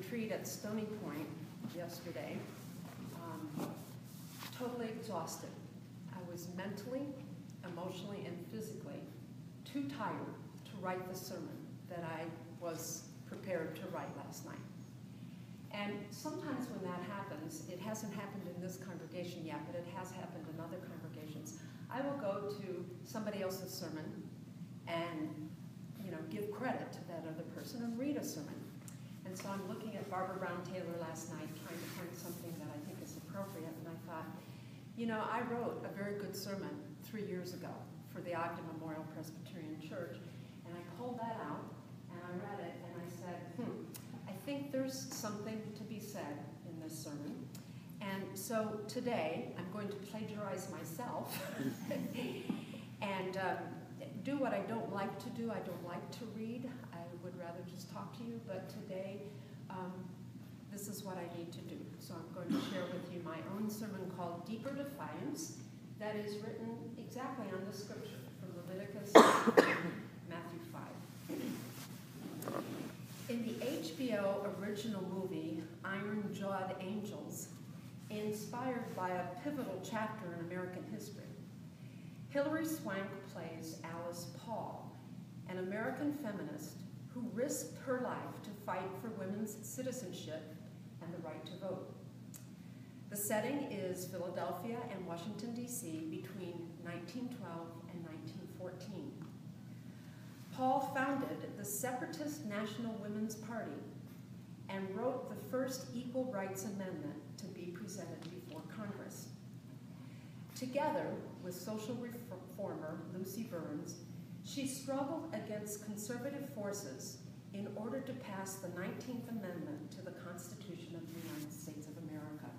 retreat at Stony Point yesterday, totally exhausted. I was mentally, emotionally, and physically too tired to write the sermon that I was prepared to write last night. And sometimes when that happens, it hasn't happened in this congregation yet, but it has happened in other congregations. I will go to somebody else's sermon and, give credit to that other person and read a sermon. And so I'm looking at Barbara Brown Taylor last night, trying to find something that I think is appropriate, and I thought, I wrote a very good sermon 3 years ago for the Ogden Memorial Presbyterian Church, and I pulled that out, and I read it, and I said, I think there's something to be said in this sermon. And so today, I'm going to plagiarize myself and do what I don't like to do. I don't like to read. I would rather just talk to you, but today, this is what I need to do. So I'm going to share with you my own sermon called Deeper Defiance, that is written exactly on the scripture from Leviticus Matthew 5. In the HBO original movie, Iron-Jawed Angels, inspired by a pivotal chapter in American history, Hilary Swank plays Alice Paul, an American feminist who risked her life to fight for women's citizenship and the right to vote. The setting is Philadelphia and Washington, D.C. between 1912 and 1914. Paul founded the separatist National Women's Party and wrote the first Equal Rights Amendment to be presented before Congress. Together with social reformer Lucy Burns, she struggled against conservative forces in order to pass the 19th Amendment to the Constitution of the United States of America.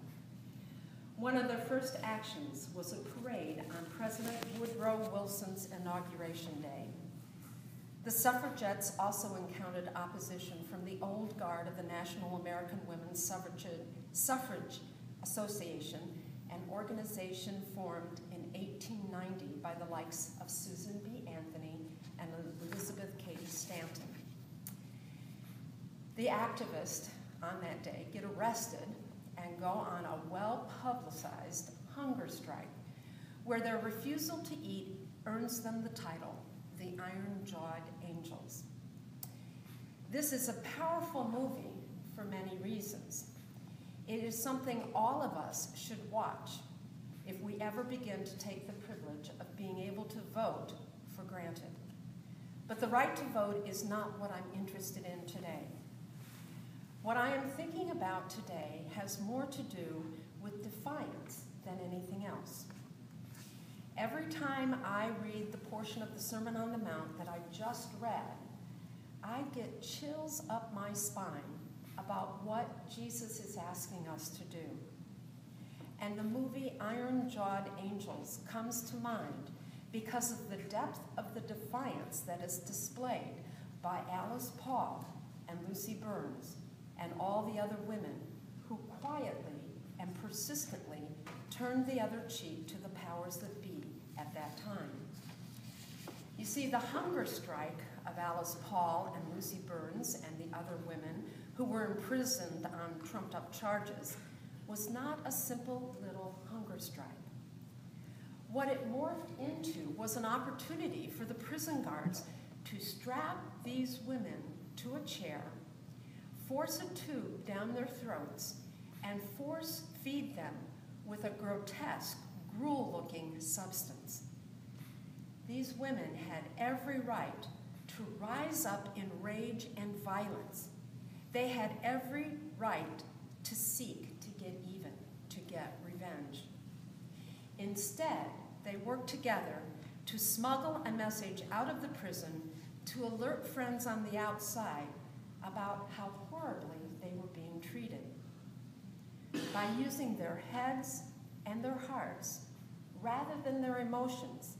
One of their first actions was a parade on President Woodrow Wilson's Inauguration Day. The suffragettes also encountered opposition from the old guard of the National American Women's Suffrage Association, an organization formed in 1890 by the likes of Susan B. Anthony and Elizabeth Cady Stanton. The activists on that day get arrested and go on a well-publicized hunger strike where their refusal to eat earns them the title, the Iron-Jawed Angels. This is a powerful movie for many reasons. It is something all of us should watch if we ever begin to take the privilege of being able to vote for granted. But the right to vote is not what I'm interested in today. What I am thinking about today has more to do with defiance than anything else. Every time I read the portion of the Sermon on the Mount that I just read, I get chills up my spine about what Jesus is asking us to do. And the movie Iron-Jawed Angels comes to mind because of the depth of the defiance that is displayed by Alice Paul and Lucy Burns and all the other women who quietly and persistently turned the other cheek to the powers that be at that time. You see, the hunger strike of Alice Paul and Lucy Burns and the other women who were imprisoned on trumped-up charges was not a simple little hunger strike. What it morphed into was an opportunity for the prison guards to strap these women to a chair, force a tube down their throats, and force feed them with a grotesque, gruel-looking substance. These women had every right to rise up in rage and violence. They had every right to seek to get even, to get revenge. Instead, they worked together to smuggle a message out of the prison to alert friends on the outside about how horribly they were being treated. By using their heads and their hearts rather than their emotions,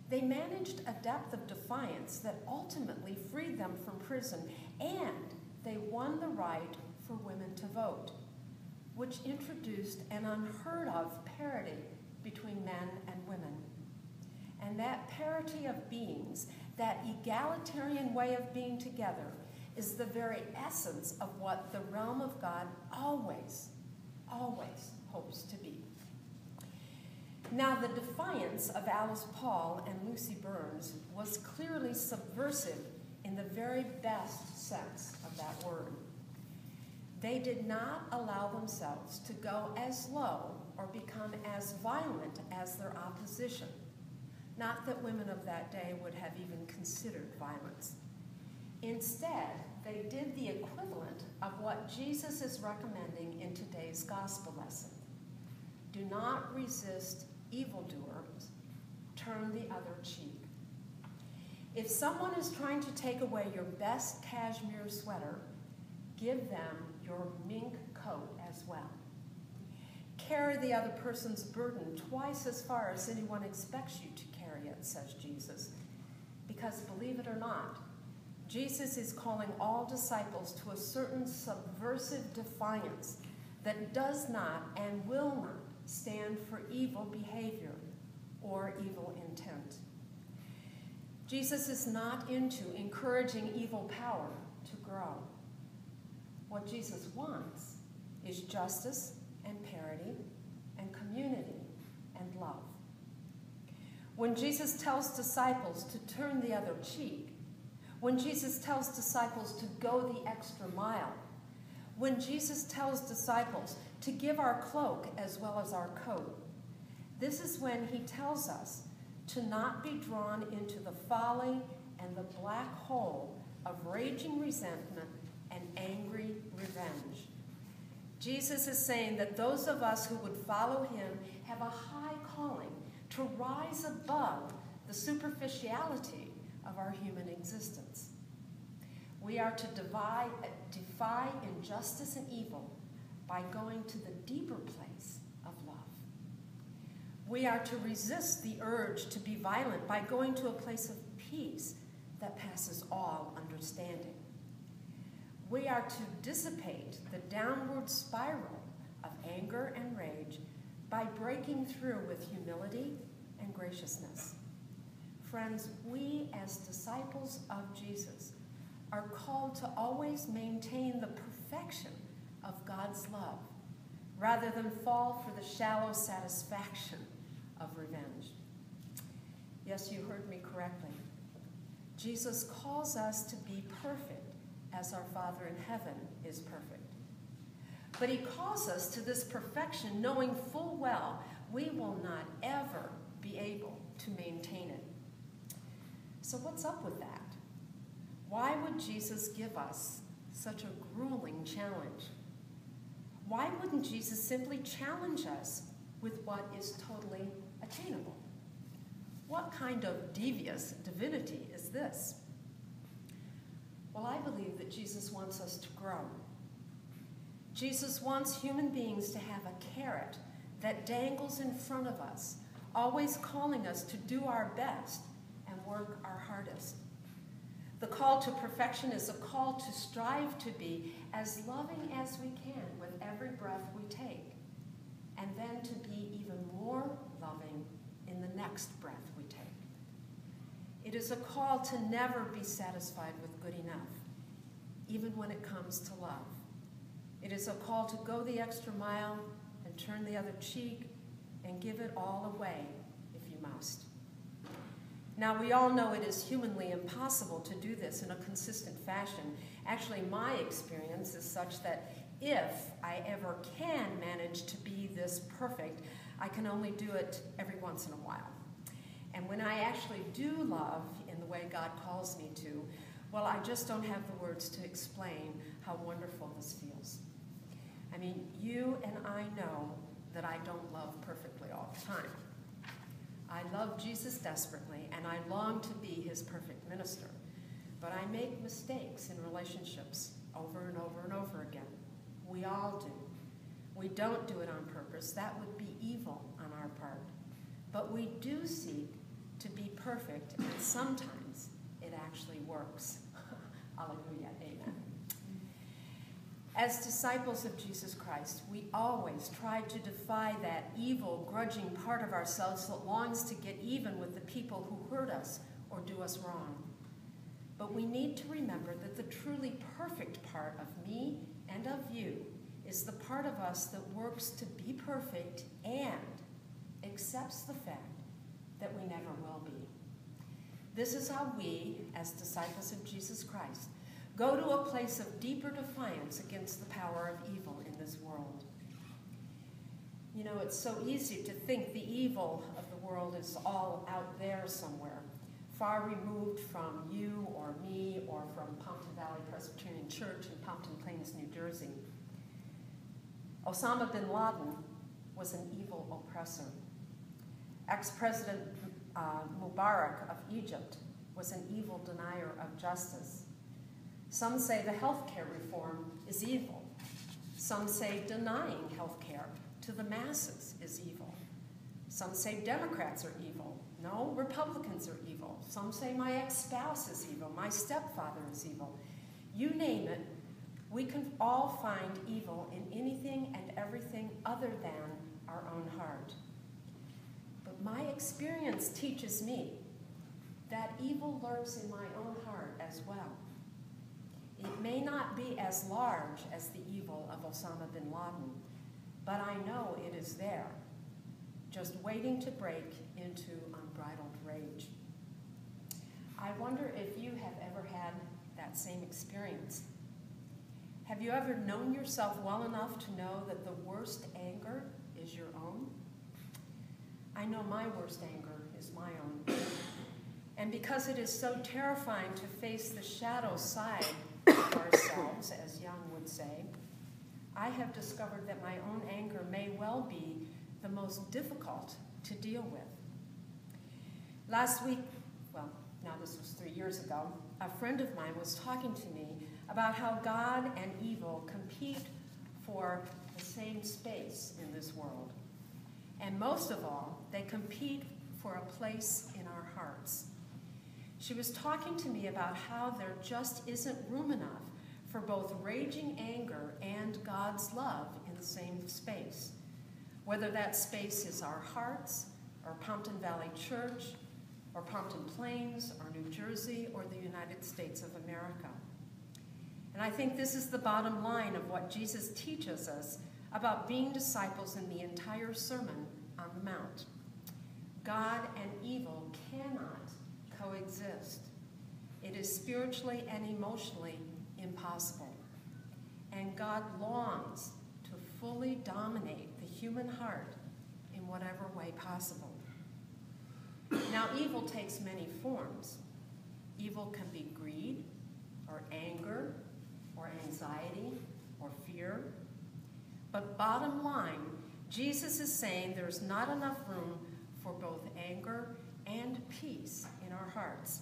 they managed a depth of defiance that ultimately freed them from prison, and they won the right for women to vote, which introduced an unheard of parity between men and women. And that parity of beings, that egalitarian way of being together, is the very essence of what the realm of God always, always hopes to be. Now, the defiance of Alice Paul and Lucy Burns was clearly subversive in the very best sense of that word. They did not allow themselves to go as low or become as violent as their opposition. Not that women of that day would have even considered violence. Instead, they did the equivalent of what Jesus is recommending in today's gospel lesson. Do not resist evildoers, turn the other cheek. If someone is trying to take away your best cashmere sweater, give them your mink coat as well. Carry the other person's burden twice as far as anyone expects you to carry it, says Jesus. Because believe it or not, Jesus is calling all disciples to a certain subversive defiance that does not and will not stand for evil behavior or evil intent. Jesus is not into encouraging evil power to grow. What Jesus wants is justice and parity and community and love. When Jesus tells disciples to turn the other cheek, when Jesus tells disciples to go the extra mile, when Jesus tells disciples to give our cloak as well as our coat, this is when he tells us to not be drawn into the folly and the black hole of raging resentment and angry revenge. Jesus is saying that those of us who would follow him have a high calling to rise above the superficiality of our human existence. We are to defy injustice and evil by going to the deeper place of love. We are to resist the urge to be violent by going to a place of peace that passes all understanding. We are to dissipate the downward spiral of anger and rage by breaking through with humility and graciousness. Friends, we as disciples of Jesus are called to always maintain the perfection of God's love, rather than fall for the shallow satisfaction of revenge. Yes, you heard me correctly. Jesus calls us to be perfect as our Father in heaven is perfect. But he calls us to this perfection knowing full well we will not ever be able to maintain it. So what's up with that? Why would Jesus give us such a grueling challenge? Why wouldn't Jesus simply challenge us with what is totally attainable? What kind of devious divinity is this? Well, I believe that Jesus wants us to grow. Jesus wants human beings to have a carrot that dangles in front of us, always calling us to do our best and work our hardest. The call to perfection is a call to strive to be as loving as we can with every breath we take, and then to be even more loving in the next breath we take. It is a call to never be satisfied with good enough, even when it comes to love. It is a call to go the extra mile and turn the other cheek and give it all away if you must. Now, we all know it is humanly impossible to do this in a consistent fashion. Actually, my experience is such that if I ever can manage to be this perfect, I can only do it every once in a while. And when I actually do love in the way God calls me to, well, I just don't have the words to explain how wonderful this feels. I mean, you and I know that I don't love perfectly all the time. I love Jesus desperately, and I long to be his perfect minister. But I make mistakes in relationships over and over and over again. We all do. We don't do it on purpose. That would be evil on our part. But we do seek to be perfect, and sometimes it actually works. Hallelujah, amen. As disciples of Jesus Christ, we always try to defy that evil, grudging part of ourselves that longs to get even with the people who hurt us or do us wrong. But we need to remember that the truly imperfect part of me and of you is the part of us that works to be perfect and accepts the fact that we never will be. This is how we, as disciples of Jesus Christ, go to a place of deeper defiance against the power of evil in this world. You know, it's so easy to think the evil of the world is all out there somewhere, far removed from you or me or from Pompton Valley Presbyterian Church in Pompton Plains, New Jersey. Osama bin Laden was an evil oppressor. Ex-President Mubarak of Egypt was an evil denier of justice. Some say the health care reform is evil. Some say denying health care to the masses is evil. Some say Democrats are evil. No, Republicans are evil. Some say my ex-spouse is evil. My stepfather is evil. You name it, we can all find evil in anything and everything other than our own heart. But my experience teaches me that evil lurks in my own heart as well. It may not be as large as the evil of Osama bin Laden, but I know it is there, just waiting to break into unbridled rage. I wonder if you have ever had that same experience. Have you ever known yourself well enough to know that the worst anger is your own? I know my worst anger is my own. And because it is so terrifying to face the shadow side of ourselves, as Young would say, I have discovered that my own anger may well be the most difficult to deal with. Last week, well, now this was 3 years ago, a friend of mine was talking to me about how God and evil compete for the same space in this world. And most of all, they compete for a place in our hearts. She was talking to me about how there just isn't room enough for both raging anger and God's love in the same space, whether that space is our hearts, or Pompton Valley Church, or Pompton Plains, or New Jersey, or the United States of America. And I think this is the bottom line of what Jesus teaches us about being disciples in the entire Sermon on the Mount. God and evil cannot coexist. It is spiritually and emotionally impossible. And God longs to fully dominate the human heart in whatever way possible. Now, evil takes many forms. Evil can be greed, or anger, or anxiety, or fear. But bottom line, Jesus is saying there's not enough room for both anger and peace in our hearts.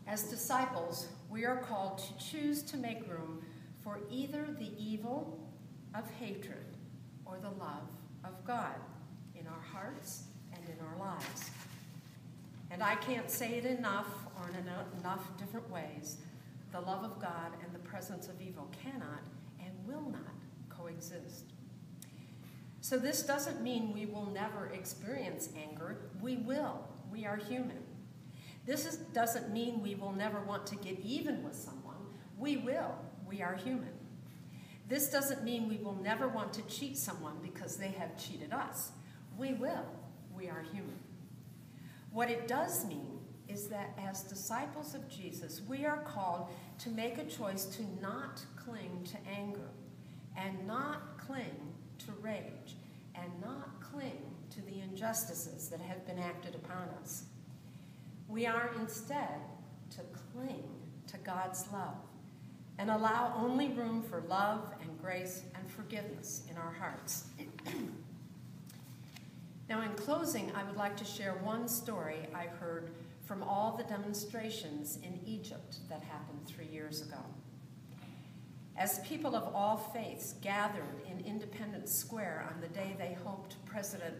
As disciples, we are called to choose to make room for either the evil of hatred or the love of God in our hearts and in our lives. And I can't say it enough or in enough different ways. The love of God and the presence of evil cannot and will not coexist. So this doesn't mean we will never experience anger. We will. We are human. This doesn't mean we will never want to get even with someone. We will. We are human. This doesn't mean we will never want to cheat someone because they have cheated us. We will. We are human. What it does mean is that as disciples of Jesus, we are called to make a choice to not cling to anger and not cling to rage and not cling to the injustices that have been acted upon us. We are instead to cling to God's love and allow only room for love and grace and forgiveness in our hearts. Now, in closing, I would like to share one story I heard from all the demonstrations in Egypt that happened 3 years ago. As people of all faiths gathered in Independence Square on the day they hoped President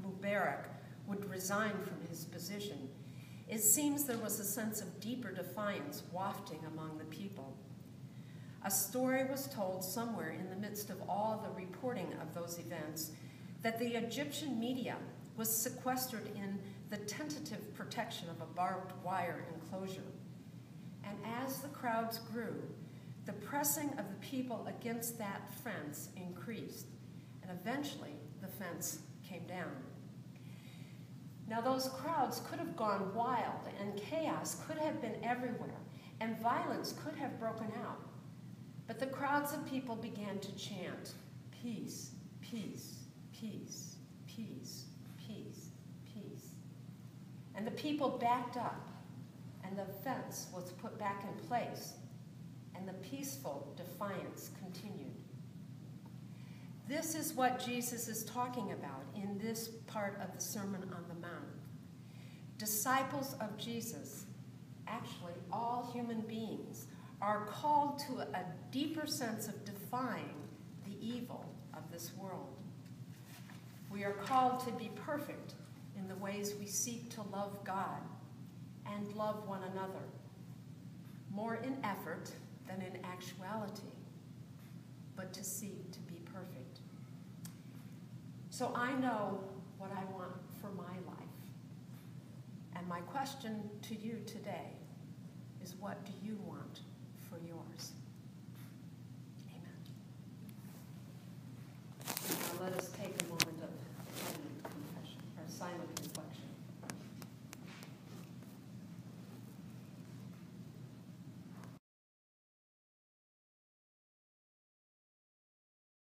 Mubarak would resign from his position, it seems there was a sense of deeper defiance wafting among the people. A story was told somewhere in the midst of all the reporting of those events that the Egyptian media was sequestered in the tentative protection of a barbed wire enclosure. And as the crowds grew, the pressing of the people against that fence increased, and eventually the fence came down. Now those crowds could have gone wild, and chaos could have been everywhere, and violence could have broken out. But the crowds of people began to chant, "Peace, peace, peace, peace, peace, peace." And the people backed up, and the fence was put back in place, and the peaceful defiance continued. This is what Jesus is talking about in this part of the Sermon on the Mount. Disciples of Jesus, actually all human beings, are called to a deeper sense of defying the evil of this world. We are called to be perfect in the ways we seek to love God and love one another, more in effort than in actuality, but to seek to be perfect. So I know what I want for my life. And my question to you today is, what do you want for yours?